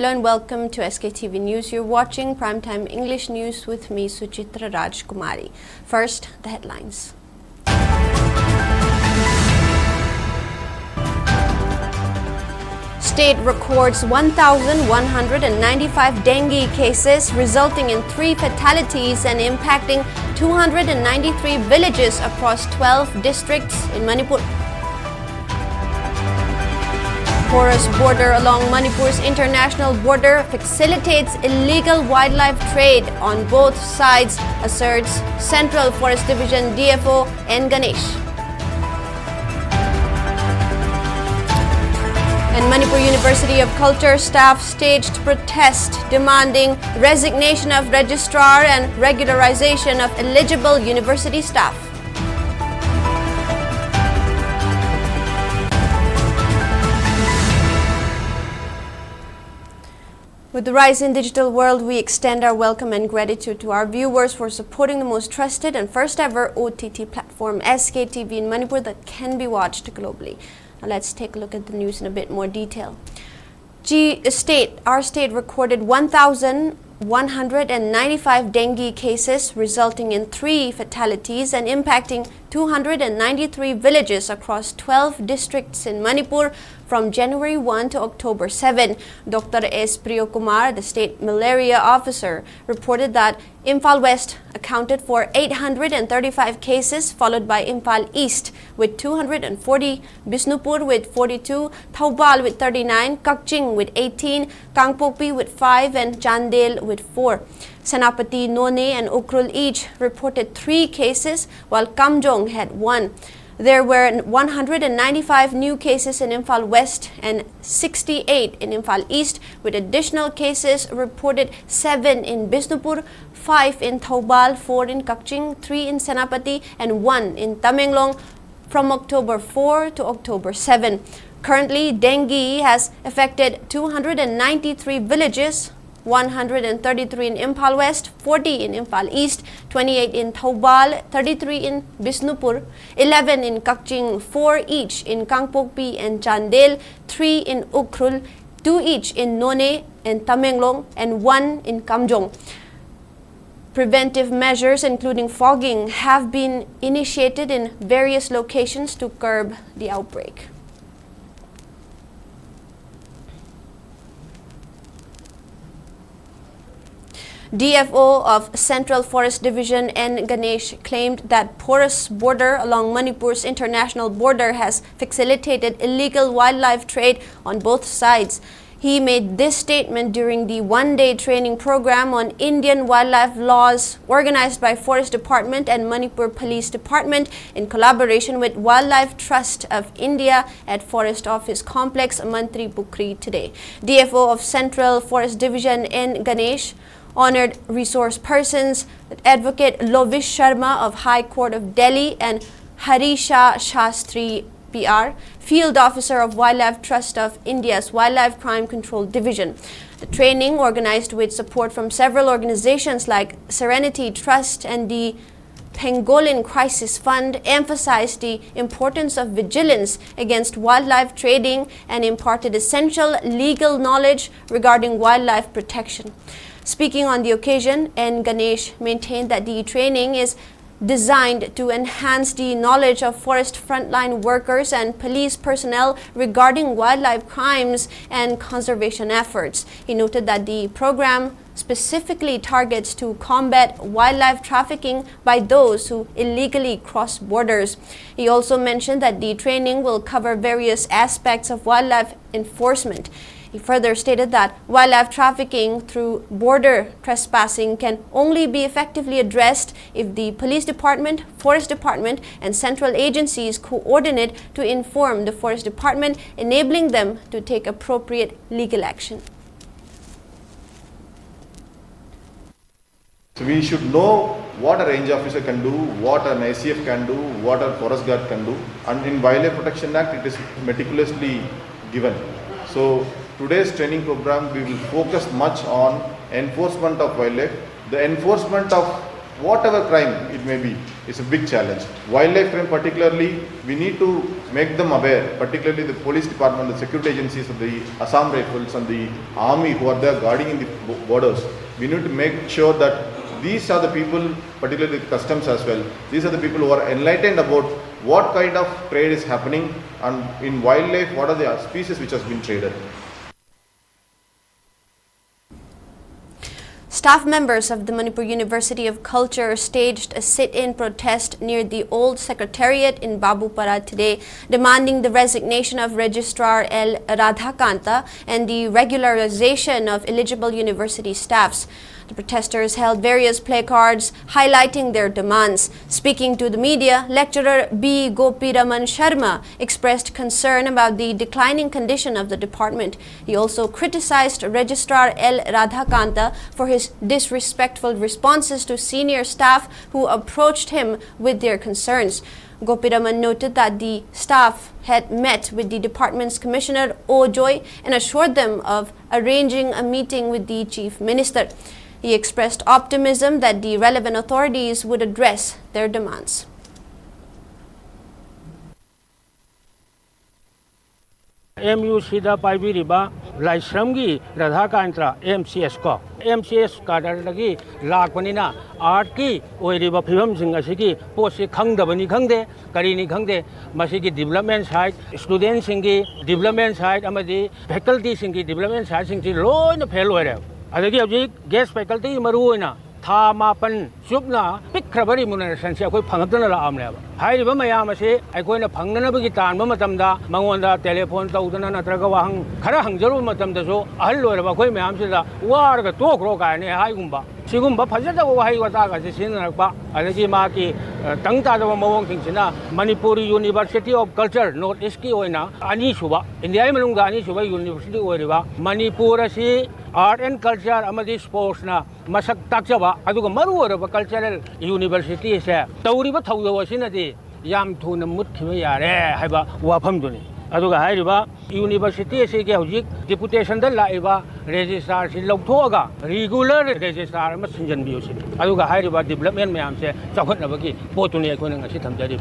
Hello and welcome to SKTV News. You're watching Primetime English News with me, Suchitra Rajkumari. First, the headlines. State records 1,195 dengue cases, resulting in 3 fatalities and impacting 293 villages across 12 districts in Manipur. Porous border along Manipur's international border facilitates illegal wildlife trade on both sides, asserts Central Forest Division DFO N. Ganesh. And Manipur University of Culture staff staged protest demanding resignation of registrar and regularization of eligible university staff. With the rise in digital world, we extend our welcome and gratitude to our viewers for supporting the most trusted and first ever OTT platform, SKTV in Manipur, that can be watched globally. Now let's take a look at the news in a bit more detail. Our state recorded 1,195 dengue cases, resulting in 3 fatalities and impacting 293 villages across 12 districts in Manipur from January 1 to October 7. Dr. S. Priyokumar, the state malaria officer, reported that Imphal West accounted for 835 cases, followed by Imphal East with 240, Bisnupur with 42, Thoubal with 39, Kakching with 18, Kangpokpi with 5 and Chandel with 4. Senapati, None and Ukhrul each reported 3 cases, while Kamjong had 1. There were 195 new cases in Imphal West and 68 in Imphal East, with additional cases reported 7 in Bisnupur, 5 in Thoubal, 4 in Kakching, 3 in Senapati and 1 in Tamenglong from October 4 to October 7. Currently, dengue has affected 293 villages, 133 in Imphal West, 40 in Imphal East, 28 in Thoubal, 33 in Bisnupur, 11 in Kakching, 4 each in Kangpokpi and Chandel, 3 in Ukhrul, 2 each in None and Tamenglong, and 1 in Kamjong. Preventive measures, including fogging, have been initiated in various locations to curb the outbreak. DFO of Central Forest Division N. Ganesh claimed that porous border along Manipur's international border has facilitated illegal wildlife trade on both sides. He made this statement during the one-day training program on Indian wildlife laws organized by Forest Department and Manipur Police Department in collaboration with Wildlife Trust of India at Forest Office Complex, Manipuri today. DFO of Central Forest Division N. Ganesh honored resource persons Advocate Lovish Sharma of High Court of Delhi and Harisha Shastri PR, Field Officer of Wildlife Trust of India's Wildlife Crime Control Division. The training, organized with support from several organizations like Serenity Trust and the Pangolin Crisis Fund, emphasized the importance of vigilance against wildlife trading and imparted essential legal knowledge regarding wildlife protection. Speaking on the occasion, N. Ganesh maintained that the training is designed to enhance the knowledge of forest frontline workers and police personnel regarding wildlife crimes and conservation efforts. He noted that the program specifically targets to combat wildlife trafficking by those who illegally cross borders. He also mentioned that the training will cover various aspects of wildlife enforcement. He further stated that wildlife trafficking through border trespassing can only be effectively addressed if the police department, forest department, and central agencies coordinate to inform the forest department, enabling them to take appropriate legal action. So we should know what a range officer can do, what an ACF can do, what a forest guard can do, and in Wildlife Protection Act it is meticulously given. So today's training program, we will focus much on enforcement of wildlife. The enforcement of whatever crime it may be, is a big challenge. Wildlife crime particularly, we need to make them aware, particularly the police department, the security agencies of the Assam Rifles and the army who are there guarding in the borders. We need to make sure that these are the people, particularly the customs as well, these are the people who are enlightened about what kind of trade is happening, and in wildlife, what are the species which has been traded. Staff members of the Manipur University of Culture staged a sit-in protest near the old secretariat in Babupara today, demanding the resignation of Registrar L. Radhakanta and the regularization of eligible university staffs. The protesters held various placards highlighting their demands. Speaking to the media, lecturer B. Gopiraman Sharma expressed concern about the declining condition of the department. He also criticized Registrar L. Radhakanta for his disrespectful responses to senior staff who approached him with their concerns. Gopiraman noted that the staff had met with the department's commissioner Ojoy and assured them of arranging a meeting with the chief minister. He expressed optimism that the relevant authorities would address their demands. MUCda paibiriba laisramgi Radhakantra MCS ko MCS kadaragi lakpanina art ki oiriba phibam sing asigi posi khangdabani khangde karini khangde masigi development side students singi development side amadi faculty singi development side singi loina fail oire adagi objik guest faculty maruina tha mapan subna pikhrabari remuneration se akoi phangdana la amle hairiba mayam ase aikoina phangnana bagi tanba matamda mangonda telephone tawdana natraga wahang khara hangjaru matamda so ahal loiraba akoi mayam se da warga tokro ka ne haigumba sigumba phajada wa hai wata ga se sinarpa alagi ma ki tangta da mawong thingsina Manipuri University of Culture North East ki oina ani suba India malunga ani suba university oiriba Manipur asi art and culture amadi sports na masak takjaba aduga maru oraba cultural university se tawriba thawyo sinadi yam thuna mutkhima yare haiba wafam duni aduga hairiba university se ke hojik deputation da laiba registrar si lawthoga regular registrar ma sinjan biyo si aduga hairiba development mayam se chawkhatnabagi potuni akhona ngasi thamjari.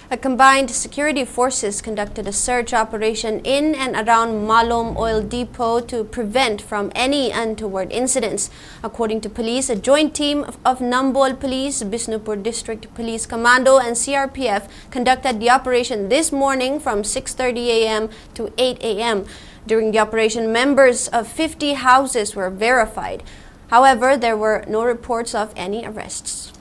A combined security forces conducted a search operation in and around Malom Oil Depot to prevent from any untoward incidents. According to police, a joint team of Nambol Police, Bisnupur District Police Commando and CRPF conducted the operation this morning from 6:30 a.m. to 8 a.m. During the operation, members of 50 houses were verified. However, there were no reports of any arrests.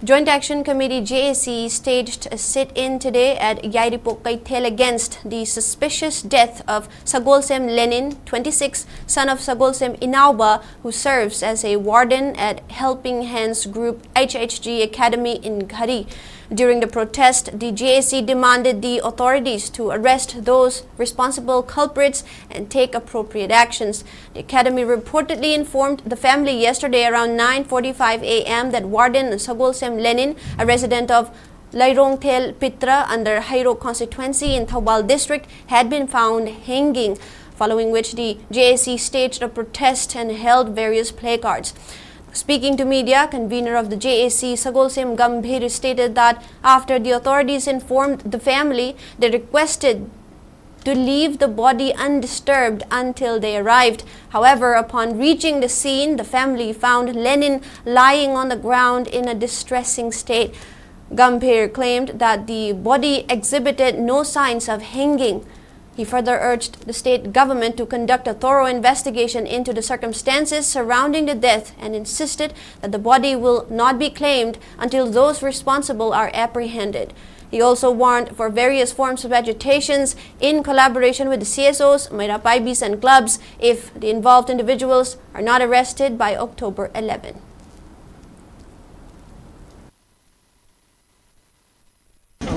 Joint Action Committee JAC staged a sit-in today at Yairipok Kaithel against the suspicious death of Sagolsem Lenin, 26, son of Sagolsem Inauba, who serves as a warden at Helping Hands Group HHG Academy in Ghari. During the protest, the JAC demanded the authorities to arrest those responsible culprits and take appropriate actions. The academy reportedly informed the family yesterday around 9:45 a.m. that Warden Sagolsem Lenin, a resident of Lairongthel Pitra under Hairo constituency in Thawbal district, had been found hanging, following which the JAC staged a protest and held various placards. Speaking to media, convener of the JAC, Sagolsem Gambhir, stated that after the authorities informed the family, they requested to leave the body undisturbed until they arrived. However, upon reaching the scene, the family found Lenin lying on the ground in a distressing state. Gambhir claimed that the body exhibited no signs of hanging. He further urged the state government to conduct a thorough investigation into the circumstances surrounding the death and insisted that the body will not be claimed until those responsible are apprehended. He also warned for various forms of agitations in collaboration with the CSOs, Mairapaibis and clubs if the involved individuals are not arrested by October 11.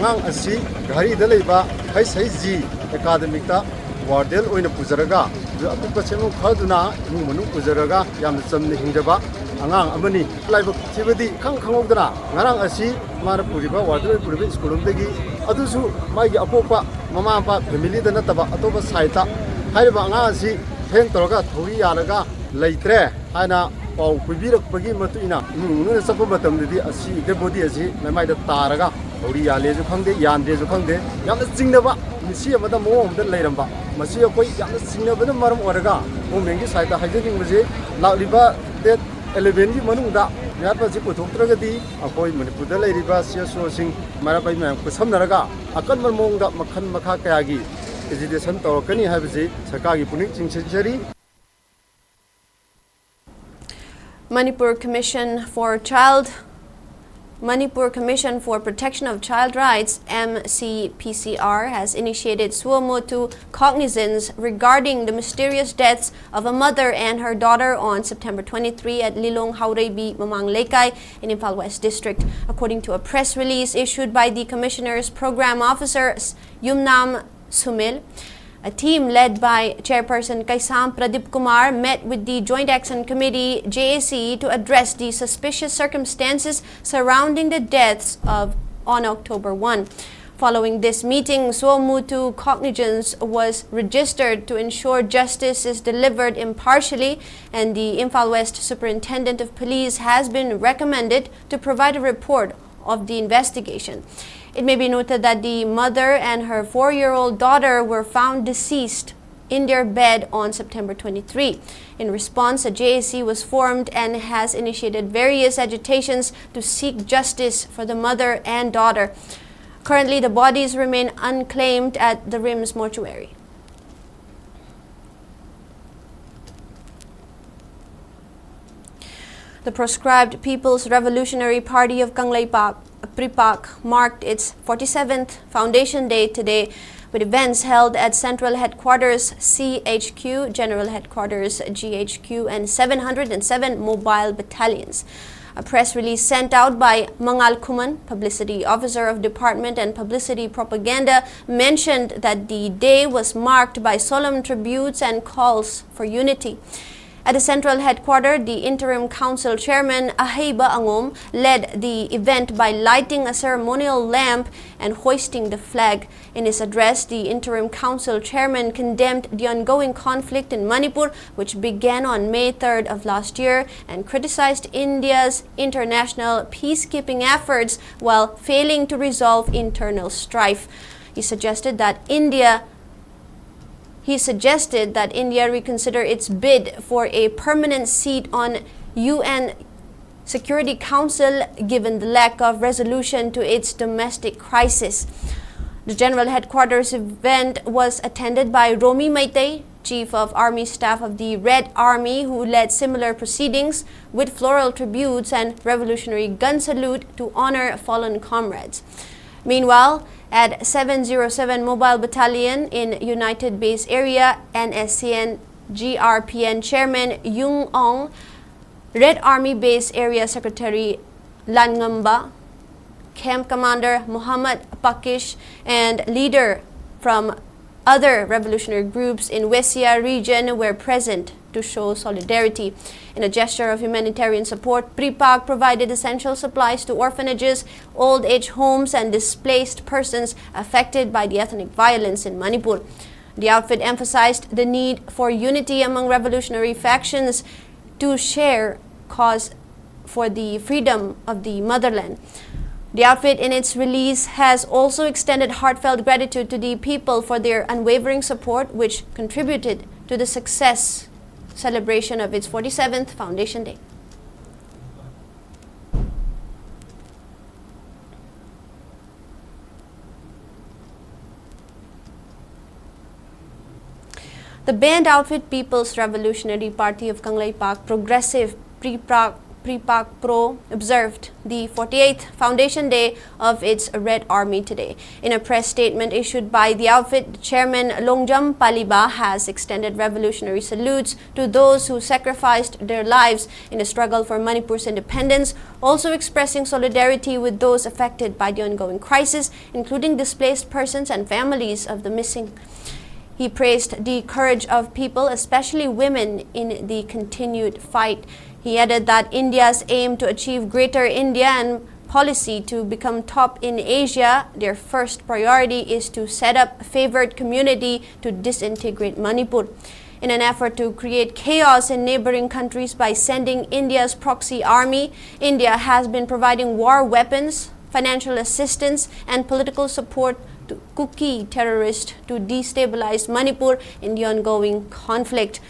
Ngang asi Ghari da leiba HHG academic ta wardel oina pujaraga apipa chemu khaduna imu manu pujaraga yam chamni hingdaba angang amani laiba thibadi khang khangogdana ngarang asi mara puriba wardel puriba skulum degi ꯑꯗꯨꯁꯨ ꯃꯥꯒꯤ ꯑꯄꯣꯛꯄ ꯃꯃꯥ ꯃꯄꯥ ꯐꯦꯃꯤꯂꯤꯗ ꯅꯠꯇꯕ ꯑꯇꯣꯞꯄ ꯁꯥꯏꯠꯇ ꯍꯥꯏꯔꯤꯕ ꯑꯉꯥꯡ ꯑꯁꯤ ꯊꯦꯡ ꯇꯧꯔꯒ ꯊꯧꯔꯤ ꯌꯥꯜꯂꯒ ꯂꯩꯇ꯭ꯔꯦ ꯍꯥꯏꯅ ꯄꯥꯎ ꯄꯤꯕꯤꯔꯛꯄꯒꯤ ꯃꯇꯨꯡ ꯏꯟꯅ ꯏꯃꯨꯡ ꯃꯅꯨꯡꯅ ꯆꯠꯄ ꯃꯇꯝꯗꯗꯤ ꯑꯁꯤ ꯗꯦꯗ ꯕꯣꯗꯤ ꯑꯁꯤ ꯃꯃꯥꯏꯗ ꯇꯥꯔꯒ ꯊꯧꯔꯤ ꯌꯥꯜꯂꯦꯁꯨ ꯈꯪꯗꯦ ꯌꯥꯟꯗ꯭ꯔꯦꯁꯨ ꯈꯪꯗꯦ ꯌꯥꯝꯅ ꯆꯤꯡꯅꯕ ꯃꯤꯁꯤ ꯑꯃꯗ ꯃꯑꯣꯡ ꯑꯃꯗ ꯂꯩꯔꯝꯕ ꯃꯁꯤ ꯑꯩꯈꯣꯏ ꯌꯥꯝꯅ ꯆꯤꯡꯅꯕꯅ ꯃꯔꯝ ꯑꯣꯏꯔꯒ ꯒꯣꯔꯃꯦꯟꯒꯤ ꯁꯥꯏꯠꯇ ꯍꯥꯏꯖꯅꯤꯡꯕꯁꯤ ꯂꯥꯛꯂꯤꯕ ꯗꯦꯠ 11ꯒꯤ ꯃꯅꯨꯡꯗ ꯃꯤꯍꯥꯠꯄ ꯑꯁꯤ ꯄꯨꯊꯣꯛꯇ꯭ꯔꯒꯗꯤ ꯑꯩꯈꯣꯏ ꯃꯅꯤꯄꯨꯔꯗ ꯂꯩꯔꯤꯕ CSOꯁꯤꯡ ꯃꯩꯔꯥꯕꯥꯏ ꯃꯌꯥꯝ ꯈꯨꯠꯁꯝꯅꯔꯒ ꯑꯀꯟꯕ ꯃꯑꯣꯡꯗ ꯃꯈꯜ ꯃꯈꯥ ꯀꯌꯥꯒꯤ ꯑꯦꯖꯤꯇꯦꯁꯟ ꯇꯧꯔꯛꯀꯅꯤ ꯍꯥꯏꯕꯁꯤ ꯁꯔꯀꯥꯔꯒꯤ ꯄꯨꯛꯅꯤꯡ ꯆꯤꯡꯁꯤꯟꯖꯔꯤ. Manipur Commission for Protection of Child Rights (MCPCR) has initiated suo motu cognizance regarding the mysterious deaths of a mother and her daughter on September 23 at Lilong Haureibi Mamang Lekai in Imphal West District. According to a press release issued by the Commissioner's Program Officer Yumnam Sumil, a team led by Chairperson Kaisam Pradip Kumar met with the Joint Action Committee (JAC) to address the suspicious circumstances surrounding the deaths on October 1. Following this meeting, suo motu cognizance was registered to ensure justice is delivered impartially, and the Imphal West Superintendent of Police has been recommended to provide a report of the investigation. It may be noted that the mother and her 4-year-old daughter were found deceased in their bed on September 23. In response, a JAC was formed and has initiated various agitations to seek justice for the mother and daughter. Currently, the bodies remain unclaimed at the RIMS mortuary. The proscribed People's Revolutionary Party of Kangleipak, PRIPAK, marked its 47th Foundation Day today with events held at Central Headquarters CHQ, General Headquarters GHQ, and 707 mobile battalions. A press release sent out by Mangal Kuman, Publicity Officer of Department and Publicity Propaganda, mentioned that the day was marked by solemn tributes and calls for unity. At the Central Headquarters, the Interim Council Chairman Aheiba Angom led the event by lighting a ceremonial lamp and hoisting the flag. In his address, the Interim Council Chairman condemned the ongoing conflict in Manipur, which began on May 3rd of last year, and criticized India's international peacekeeping efforts while failing to resolve internal strife. He suggested that India reconsider its bid for a permanent seat on UN Security Council given the lack of resolution to its domestic crisis. The General Headquarters event was attended by Romi Maitei, Chief of Army Staff of the Red Army, who led similar proceedings with floral tributes and revolutionary gun salute to honor fallen comrades. Meanwhile, at 707 Mobile Battalion in United Base Area, NSCN GRPN Chairman Yung Ong, Red Army Base Area Secretary Langamba, Camp Commander Muhammad Pakish, and leader from other revolutionary groups in Wesia region were present to show solidarity. In a gesture of humanitarian support, PRIPAK provided essential supplies to orphanages, old age homes, and displaced persons affected by the ethnic violence in Manipur. The outfit emphasized the need for unity among revolutionary factions to share cause for the freedom of the motherland. The outfit in its release has also extended heartfelt gratitude to the people for their unwavering support, which contributed to the success celebration of its 47th Foundation Day. The banned outfit People's Revolutionary Party of Kangleipak Progressive PRIPAK Pro observed the 48th Foundation Day of its Red Army today. In a press statement issued by the outfit, Chairman Longjam Paliba has extended revolutionary salutes to those who sacrificed their lives in the struggle for Manipur's independence, also expressing solidarity with those affected by the ongoing crisis, including displaced persons and families of the missing. He praised the courage of people, especially women, in the continued fight. He added that India's aim to achieve greater India and policy to become top in Asia, their first priority is to set up a favored community to disintegrate Manipur. In an effort to create chaos in neighboring countries by sending India's proxy army, India has been providing war weapons, financial assistance, and political support to Kuki terrorists to destabilize Manipur in the ongoing conflict.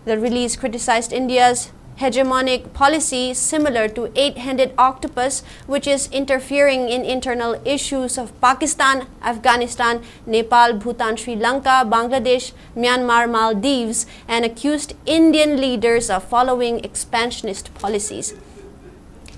The release criticized India's hegemonic policy similar to eight-handed octopus, which is interfering in internal issues of Pakistan, Afghanistan, Nepal, Bhutan, Sri Lanka, Bangladesh, Myanmar, Maldives, and accused Indian leaders of following expansionist policies.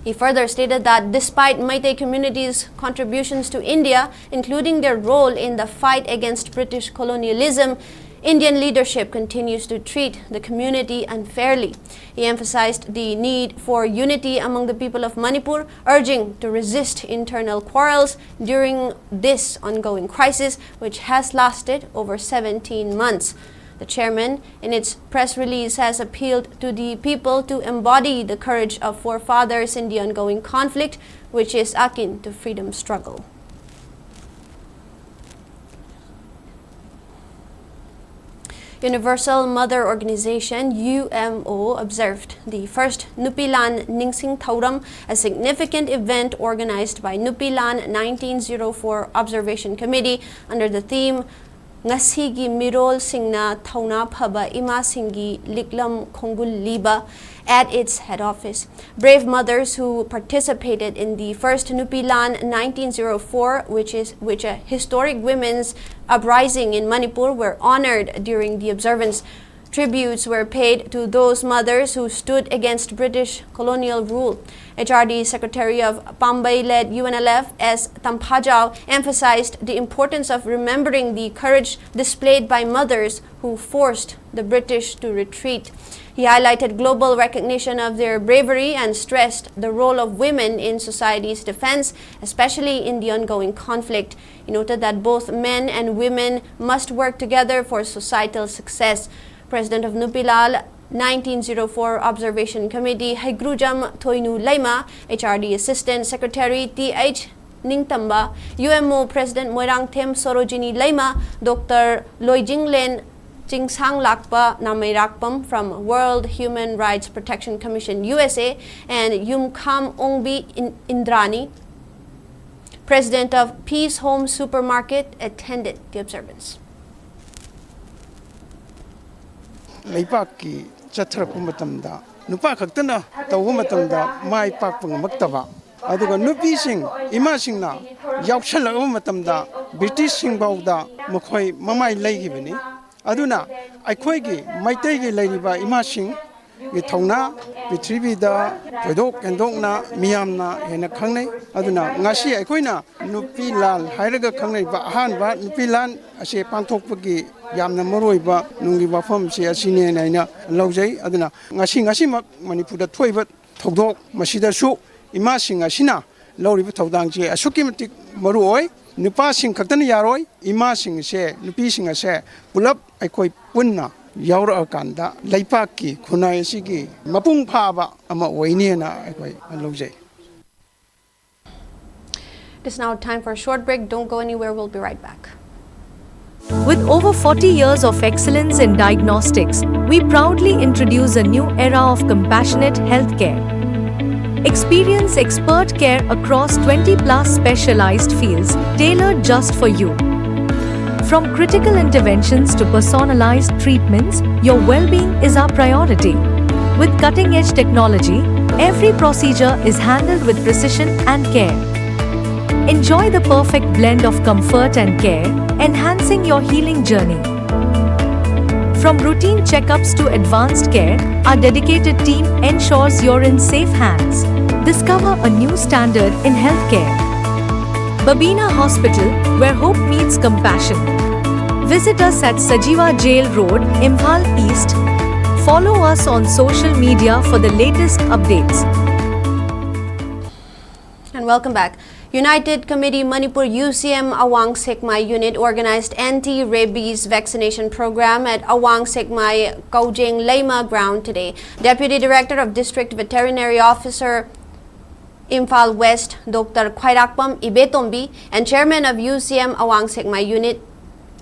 He further stated that despite Meitei communities' contributions to India, including their role in the fight against British colonialism, Indian leadership continues to treat the community unfairly. He emphasized the need for unity among the people of Manipur, urging to resist internal quarrels during this ongoing crisis, which has lasted over 17 months. The chairman, in its press release, has appealed to the people to embody the courage of forefathers in the ongoing conflict, which is akin to freedom struggle. Universal Mother Organization UMO observed the first Nupilal Ningsing Thauram, a significant event organized by Nupilal 1904 Observation Committee under the theme Ngasigi Mirol Singna Thauna Phaba Ima Singi Liklam Khongul Liba at its head office. Brave mothers who participated in the first Nupilal 1904, which a historic women's uprising in Manipur, were honored during the observance. Tributes were paid to those mothers who stood against British colonial rule. HRD Secretary of Pambay-led UNLF S. Tampajao emphasized the importance of remembering the courage displayed by mothers who forced the British to retreat. He highlighted global recognition of their bravery and stressed the role of women in society's defense, especially in the ongoing conflict. He noted that both men and women must work together for societal success. President of Nupilal 1904 Observation Committee Haigrujam Thoinu Laima, HRD Assistant Secretary T.H. Ningtamba, UMO President Moirang Them Sorojini Laima, Dr. Loijinglen Chingsang Lakpa Namairakpam from World Human Rights Protection Commission USA, and Yumkham Ongbi Indrani, President of Peace Home Supermarket, attended the observance. Leipaki chatharapu matamda nupa khaktana tawu matamda mai pakpa ngamaktaba aduga nupi sing ima singna yaukshalabu matamda British sing bauda makhoi mamai leigibani aduna aikhoi gi maitai gi leiriba ima sing gi thongna prithibida thodok endokna miyamna hena khangnai aduna ngasi aikhoina Nupilal hairaga khangnai ba ahanba Nupilal ase pangthokpagi yamna maroiba nungi wafam se asine naina laujai aduna ngasi Manipur da thoiba thodok masida su ima sing asina loriba thodang je asuki matik maroi nupa sing khaktana yaroi ima sing se nupi sing ase pulap aikoi punna yaura kanda laipaki khunai sigi mapung phaba ama oine na aikoi laujai. It is now time for a short break. Don't go anywhere. We'll be right back. With over 40 years of excellence in diagnostics, we proudly introduce a new era of compassionate healthcare. Experience expert care across 20+ specialized fields tailored just for you. From critical interventions to personalized treatments, your well-being is our priority. With cutting-edge technology, every procedure is handled with precision and care. Enjoy the perfect blend of comfort and care, enhancing your healing journey. From routine checkups to advanced care, our dedicated team ensures you're in safe hands. Discover a new standard in healthcare. Babina Hospital, where hope meets compassion. Visit us at Sajiva Jail Road, Imphal East. Follow us on social media for the latest updates. And welcome back. United Committee Manipur UCM Awang Sekmai Unit organized anti-rabies vaccination program at Awang Sekmai Kaujeng Laima ground today. Deputy Director of District Veterinary Officer Imphal West, Dr. Khairakpam Ibetombi, and Chairman of UCM Awang Sekmai Unit,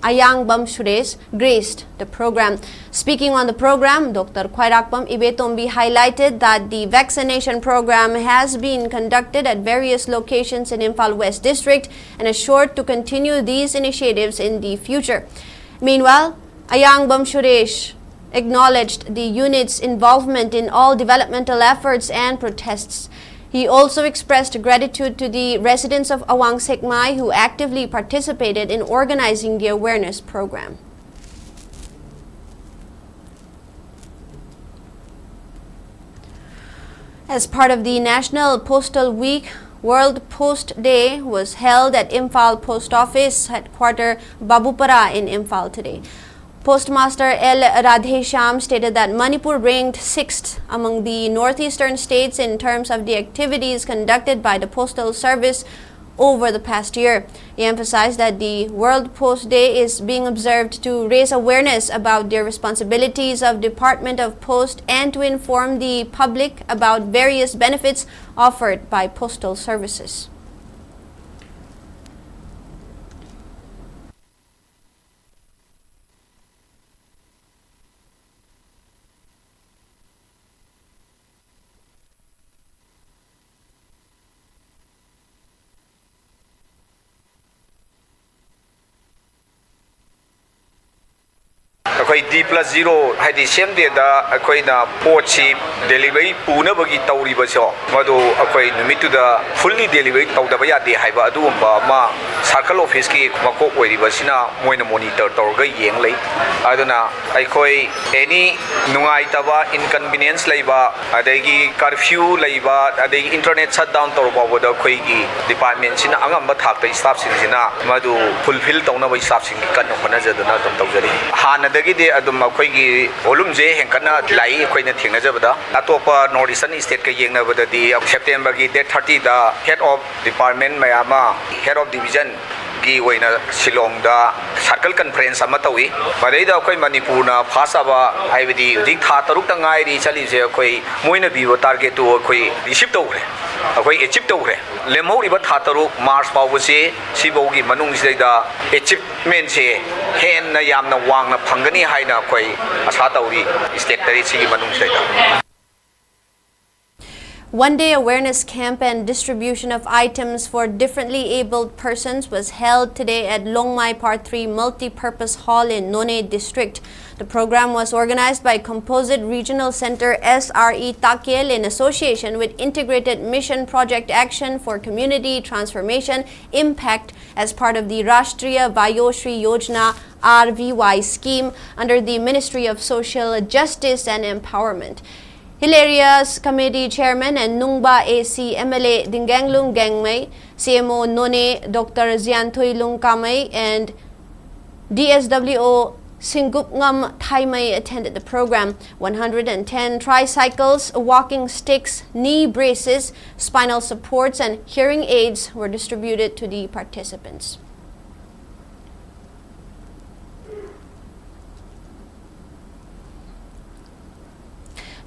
Ayangbam Suresh, graced the program. Speaking on the program, Dr. Khairakpam Ibetombi highlighted that the vaccination program has been conducted at various locations in Imphal West District and assured to continue these initiatives in the future. Meanwhile, Ayangbam Suresh acknowledged the unit's involvement in all developmental efforts and protests. He also expressed gratitude to the residents of Awang Sekmai who actively participated in organizing the awareness program. As part of the National Postal Week, World Post Day was held at Imphal Post Office headquarters Babupara in Imphal today. Postmaster L. Radhesham stated that Manipur ranked 6th among the northeastern states in terms of the activities conducted by the Postal Service over the past year. He emphasized that the World Post Day is being observed to raise awareness about the responsibilities of Department of Post and to inform the public about various benefits offered by postal services. D+0 하디 셈데다 아코이나 포치 델리버리 부나버기 타우리버서 마도 아코이 누미투다 풀리 델리버리 타우다바 야데 하이바 아두음바 마 사클 오피스키 마코 오이리버시나 모이나 모니터 타우가 옌레이 아두나 아코이 any nungaitaba inconvenience leiba adegi curfew leiba adegi internet shutdown torbaboda khoigi department sina angamba thakta staff singsina madu fulfill tawna bai staff sing kan khona jaduna tom tawjari hanadagi de adum khoigi volume je henkana lai khoina thengna jabada atopa northeastern state ka yengna bada di September gi date 30 da head of department mayama head of division gi oina Shillong da circle conference ama tawi madaida khoi Manipur na phasaba haibidi dik tha taruk ta ngai ri chali je khoi moina bibo target to khoi receive tawre khoi achieve tawre lemhori ba tha taruk March pawu se sibo gi manung sida achievement se hen na yamna wang na phangani haina khoi asa tawri state tari si manung sida. One-day awareness camp and distribution of items for differently abled persons was held today at Longmai Part 3 Multi-Purpose Hall in None District. The program was organized by Composite Regional Center SRE Takel in association with Integrated Mission Project Action for Community Transformation Impact as part of the Rashtriya Vayoshri Yojana RVY scheme under the Ministry of Social Justice and Empowerment. Hilarious Committee Chairman and Nungba AC MLA Dinganglung Gangmei, CMO None Dr. Zianthoy Lung Kamei and DSWO Singupngam Thaimei attended the program. 110 tricycles, walking sticks, knee braces, spinal supports and hearing aids were distributed to the participants.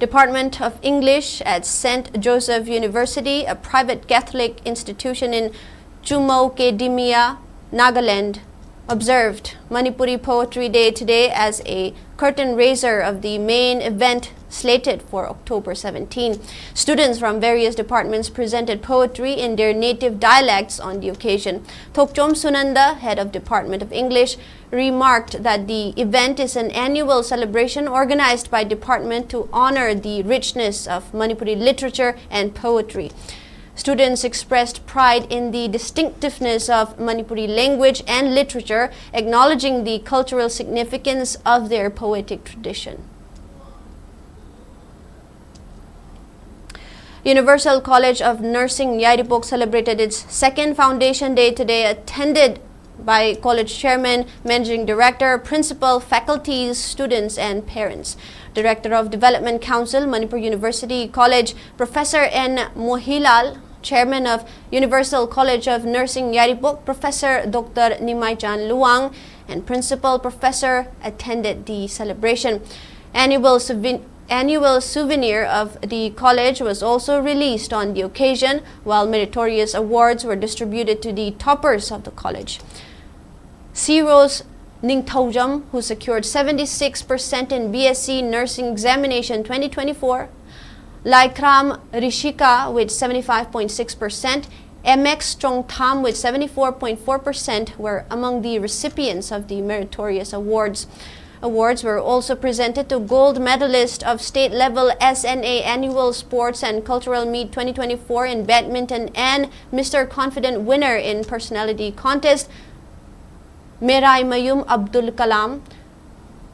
Department of English at St. Joseph University, a private Catholic institution in Chumokedimia, Nagaland, observed Manipuri Poetry Day today as a curtain raiser of the main event slated for October 17. Students from various departments presented poetry in their native dialects on the occasion. Thokchom Sunanda, head of Department of English, remarked that the event is an annual celebration organized by department to honor the richness of Manipuri literature and poetry. Students expressed pride in the distinctiveness of Manipuri language and literature, acknowledging the cultural significance of their poetic tradition. Universal College of Nursing Yairipok celebrated its second Foundation Day today, attended by college chairman, managing director, principal, faculties, students and parents. Director of Development Council, Manipur University College, Professor N. Mohilal, Chairman of Universal College of Nursing Yairipok, Professor Dr. Nimaichan Luang, and Principal Professor attended the celebration. annual souvenir of the college was also released on the occasion, while meritorious awards were distributed to the toppers of the college. Rose Ningthaujam, who secured 76% in BSc Nursing Examination 2024, Laikram Rishika with 75.6%, MX Chongtham with 74.4% were among the recipients of the meritorious awards. Awards were also presented to gold medalist of state-level SNA Annual Sports and Cultural Meet 2024 in badminton and Mr. Confident winner in personality contest, Merai Mayum Abdul Kalam,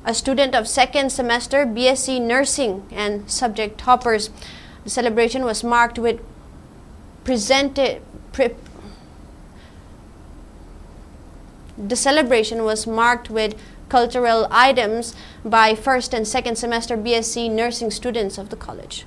a student of second semester BSc Nursing and subject toppers. The celebration was marked with cultural items by first and second semester BSc Nursing students of the college.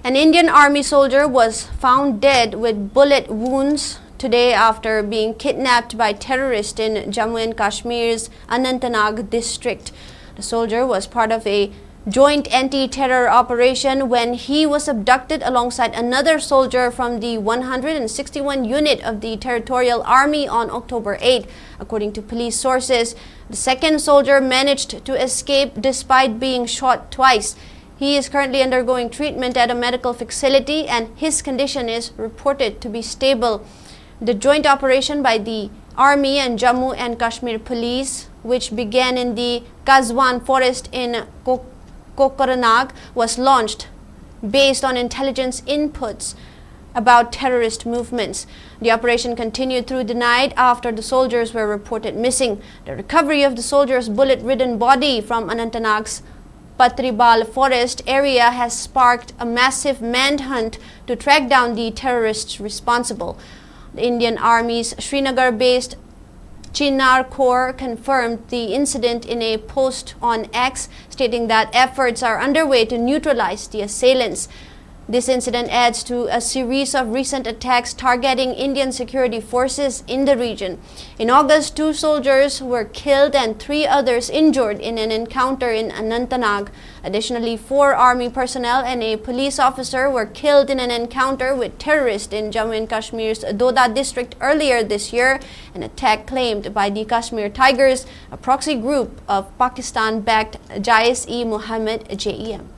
An Indian Army soldier was found dead with bullet wounds today after being kidnapped by terrorists in Jammu and Kashmir's Anantnag district. The soldier was part of a joint anti-terror operation when he was abducted alongside another soldier from the 161 unit of the Territorial Army on October 8. According to police sources, the second soldier managed to escape despite being shot twice. He is currently undergoing treatment at a medical facility and his condition is reported to be stable. The joint operation by the Army and Jammu and Kashmir Police, which began in the Kazwan forest in Kokoranag, was launched based on intelligence inputs about terrorist movements. The operation continued through the night after the soldiers were reported missing. The recovery of the soldier's bullet-ridden body from Anantnag's Patribal forest area has sparked a massive manhunt to track down the terrorists responsible. The Indian Army's Srinagar-based Chinar Corps confirmed the incident in a post on X, stating that efforts are underway to neutralize the assailants. This incident adds to a series of recent attacks targeting Indian security forces in the region. In August, 2 soldiers were killed and 3 others injured in an encounter in Anantnag. Additionally, 4 army personnel and a police officer were killed in an encounter with terrorists in Jammu and Kashmir's Doda district earlier this year, an attack claimed by the Kashmir Tigers, a proxy group of Pakistan-backed Jais-e-Mohammed JEM.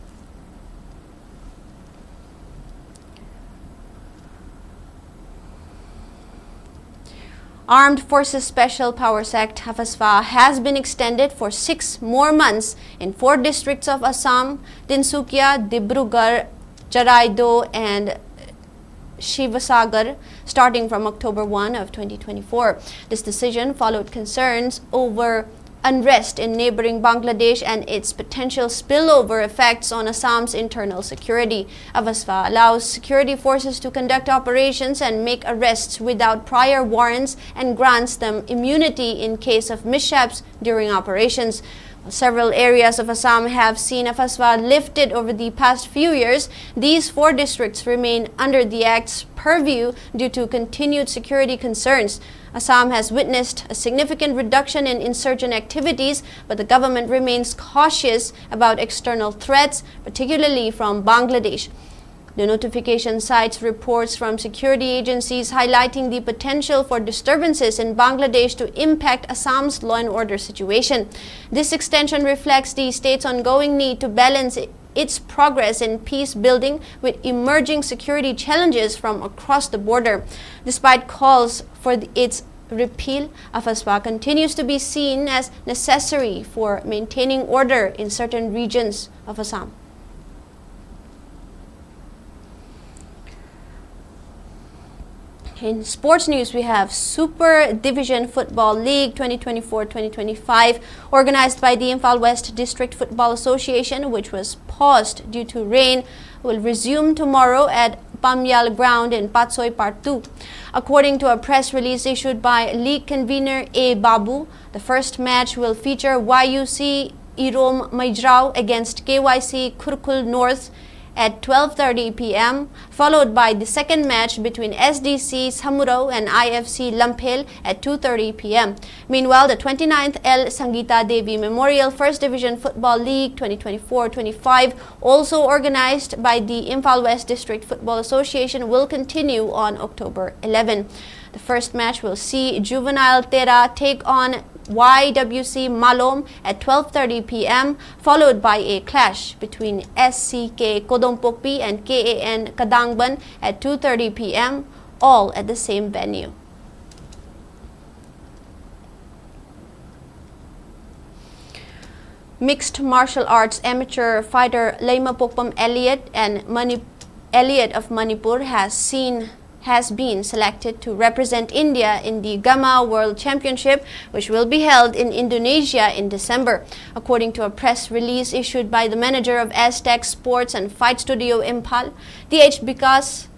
Armed Forces Special Powers Act Hafasfa has been extended for 6 more months in 4 districts of Assam, Tinsukia, Dibrugarh, Jaraido and Shivasagar, starting from October 1 of 2024. This decision followed concerns over unrest in neighboring Bangladesh and its potential spillover effects on Assam's internal security. Hafasfa allows security forces to conduct operations and make arrests without prior warrants and grants them immunity in case of mishaps during operations. Several areas of Assam have seen Hafasfa lifted over the past few years. These 4 districts remain under the Act's purview due to continued security concerns. Assam has witnessed a significant reduction in insurgent activities, but the government remains cautious about external threats, particularly from Bangladesh. The notification cites reports from security agencies highlighting the potential for disturbances in Bangladesh to impact Assam's law and order situation. This extension reflects the state's ongoing need to balance its progress in peace building with emerging security challenges from across the border. Despite calls for its repeal, Hafasfa continues to be seen as necessary for maintaining order in certain regions of Assam. In sports news, we have Super Division Football League 2024-2025, organized by the Imphal West District Football Association, which was paused due to rain, will resume tomorrow at Pamyal Ground in Patsoy Part 2. According to a press release issued by league convener A. Babu, the first match will feature YUC Irom Maijrao against KYC Kurkul North at 12:30 p.m., followed by the second match between SDC Samuro and IFC Lamphel at 2:30 p.m. Meanwhile, the 29th L. Sangeeta Devi Memorial First Division Football League 2024-25, also organized by the Imphal West District Football Association, will continue on October 11. The first match will see Juvenile Tera take on YWC Malom at 12:30 p.m., followed by a clash between SCK Kodompokpi and KAN Kadangban at 2:30 p.m., all at the same venue. Mixed martial arts amateur fighter Leimapokpam Elliot of Manipur has been selected to represent India in the Gamma World Championship, which will be held in Indonesia in December. According to a press release issued by the manager of Sktv'S Sports and Fight Studio Imphal, DH Bikas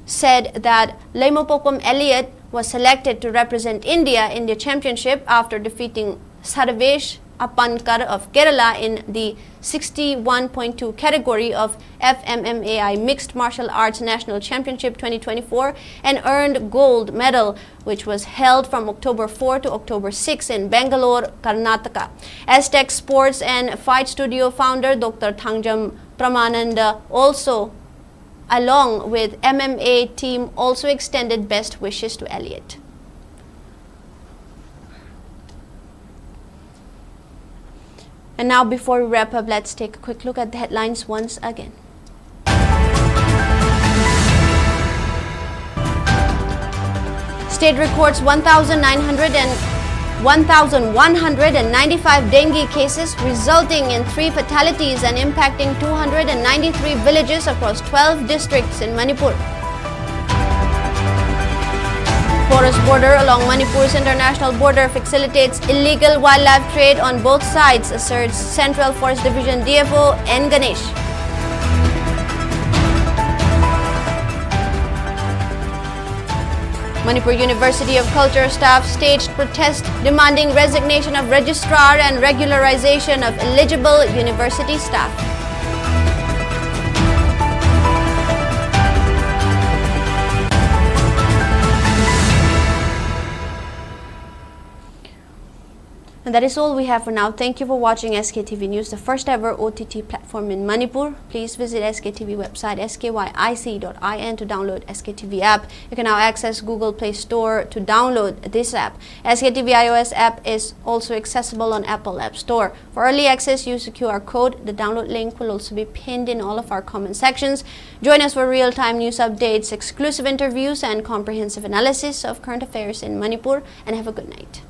said that Leimapokpam Elliot was selected to represent India in the championship after defeating Sarvesh Apankar of Kerala in the 61.2 category of FMMAI Mixed Martial Arts National Championship 2024 and earned gold medal, which was held from October 4 to October 6 in Bangalore, Karnataka. Sktv'S Sports and Fight Studio founder Dr. Thangjam Pramananda also, along with MMA team, also extended best wishes to Elliot. And now, before we wrap up, let's take a quick look at the headlines once again. State records 1,195 dengue cases, resulting in 3 fatalities and impacting 293 villages across 12 districts in Manipur. Porous border along Manipur's international border facilitates illegal wildlife trade on both sides, asserts Central Forest Division DFO N. Ganesh. Manipur University of Culture staff staged protest demanding resignation of registrar and regularization of eligible university staff. And that is all we have for now. Thank you for watching SKTV News, the first ever OTT platform in Manipur. Please visit SKTV website skyic.in to download SKTV app. You can now access Google Play Store to download this app. SKTV iOS app is also accessible on Apple App Store. For early access, use the QR code. The download link will also be pinned in all of our comment sections. Join us for real-time news updates, exclusive interviews, and comprehensive analysis of current affairs in Manipur. And have a good night.